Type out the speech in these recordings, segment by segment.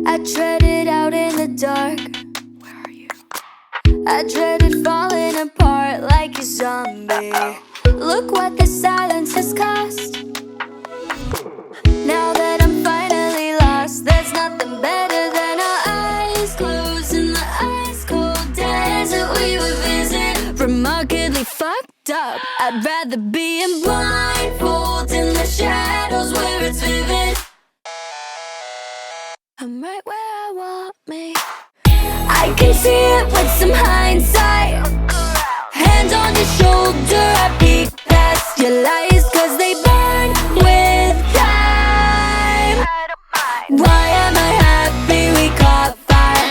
I dreaded out in the dark. Where are you? I dreaded falling apart like a zombie. Look what the silence has cost. Now that I'm finally lost, there's nothing better than our eyes closed in the ice cold desert we would visit. Remarkably fucked up, I'd rather be in blindfolds in the shadows where it's vivid. I'm right where I want me. I can see it with some hindsight. Hand on your shoulder, I peek past your lies, 'cause they burn with time. Why am I happy we caught fire?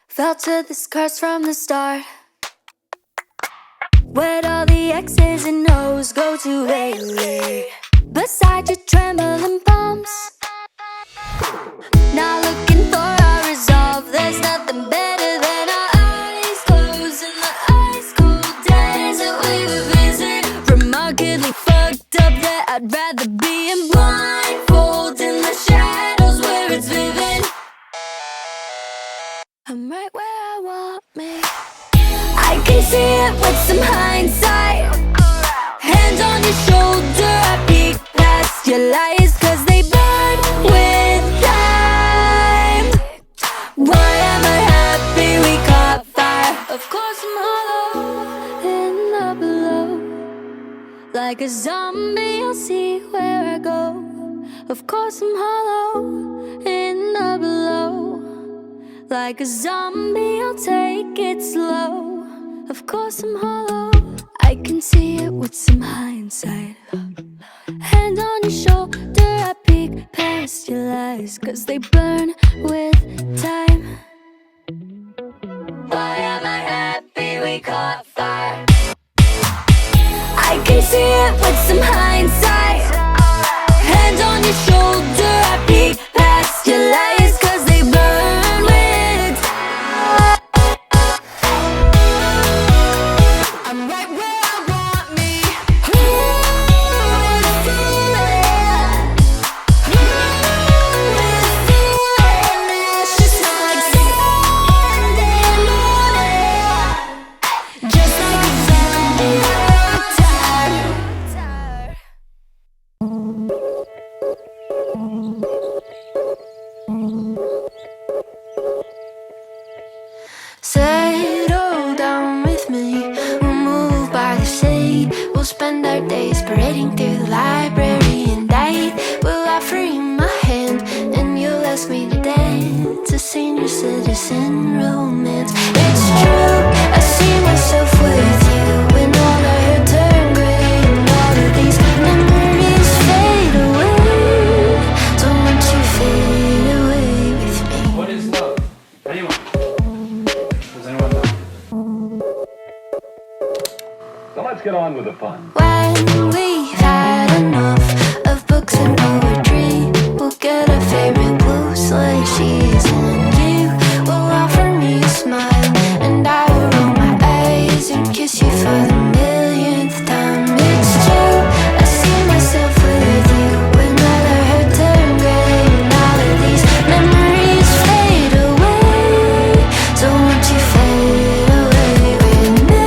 Fell to this curse from the start. Where'd all the X's and O's go to lately? Beside your trembling palms. Not looking for our resolve. There's nothing better than our eyes closed in the ice cold desert we would visit. Remarkably fucked up that I'd rather be in blindfolds in the shadows where it's vivid. I'm right where I want me. I can see it with some hindsight. Hand on your shoulder, I peek past your lies, 'cause they burn with time. Why am I happy we caught fire? Of course I'm hollow in the below. Like a zombie, I'll see where I go. Of course I'm hollow in the below. Like a zombie, I'll take it slow. Of course I'm hollow. I can see it with some hindsight. Hand on your shoulder, I peek past your lies, 'cause they burn with time. Why am I happy we caught fire? I can see it with some hindsight. Hand on your shoulder, I peek past your lies, 'cause they burn with time. I'm right where I want me. It's just like Settle down with me, we'll move by the sea. We'll spend our days parading through the library and night. Will offer you my hand and you'll ask me to dance. A senior citizen romance. It's true, I see myself with you when all our hair turn gray and all of these memories fade away. Don't want you fade away with me. What is love? Anyone? Does anyone know? So let's get on with the fun. When we've had enough of books and poetry, we'll get our favorite blues like she's and you will offer me a smile and I will roll my eyes and kiss you for the millionth time. It's true, I see myself with you when all our hair turn gray and all of these memories fade away. Don't want you fade away with me.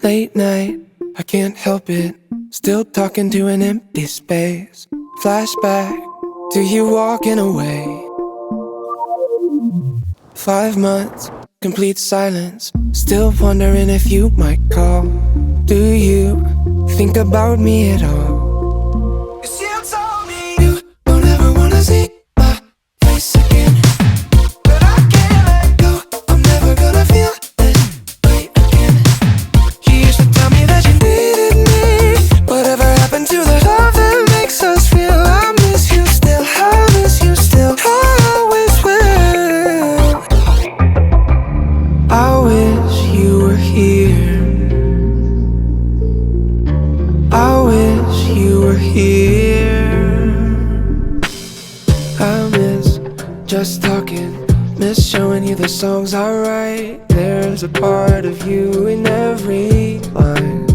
Late night, I can't help it. Still talking to an empty space. Flashback to you walking away. 5 months, complete silence. Still wondering if you might call. Do you think about me at all? 'Cause you told me you don't ever wanna see my face again. But I can't let go, I'm never gonna feel this way again. You used to tell me that you needed me. Whatever happened to the love that makes us feel? I miss you still, I miss you still, I always will. I wish you were here. I wish you were here. I miss just talking, miss showing you the songs I write. There's a part of you in every line.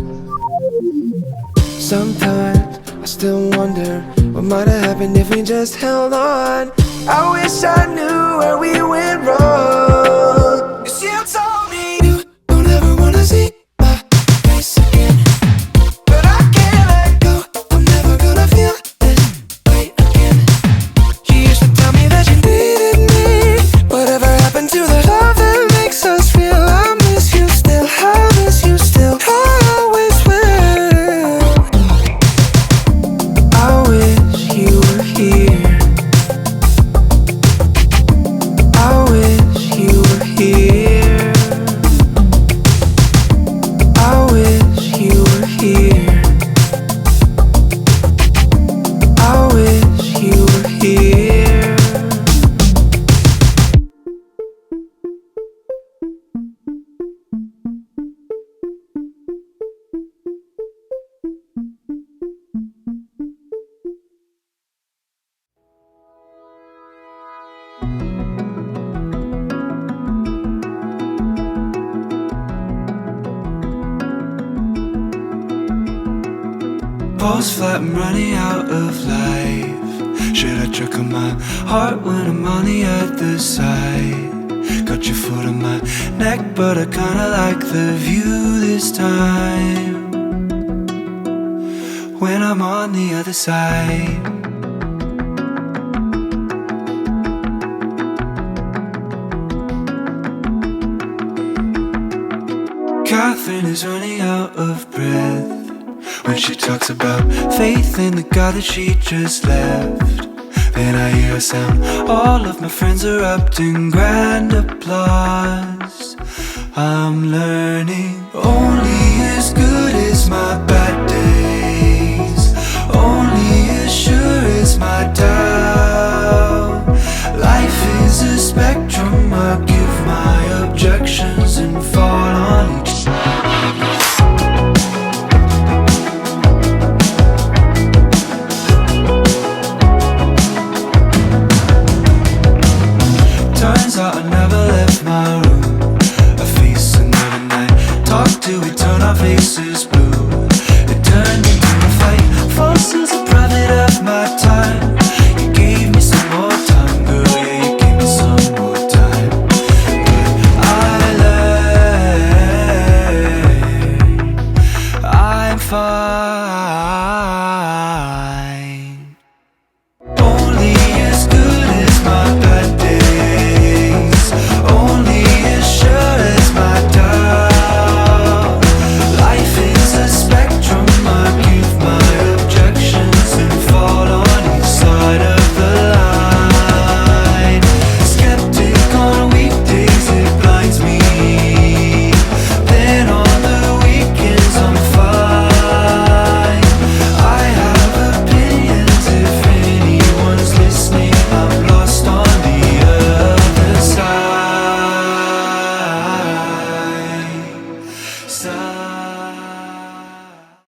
Sometimes I still wonder what might have happened if we just held on. I wish I knew where we went wrong. 'Cause you told me you don't ever wanna see my face again. But I can't let go, I'm never gonna feel this way again. You used to tell me that you needed me. Whatever happened to the love that makes us feel? I miss you still, I miss you still, I always will. I wish you were here. I wish you were here. I wish you were here. I wish you were here. Pulse flat, I'm running out of life. Should I check on my heart when I'm on the other side? Got your foot on my neck, but I kinda like the view this time. When I'm on the other side. Catherine is running out of breath when she talks about faith in the God that she just left. Then I hear a sound, all of my friends erupting grand applause. I'm learning only as good as my bad days, only as sure as my doubt. Life is a spectrum, I give my objections and fall on each. Turns out I never left my room. I face another night, talk to it, turn our faces blue. It turned into a fight, forces a private of my time. You gave me some more time, girl, yeah, you gave me some more time. But I learned I'm fine.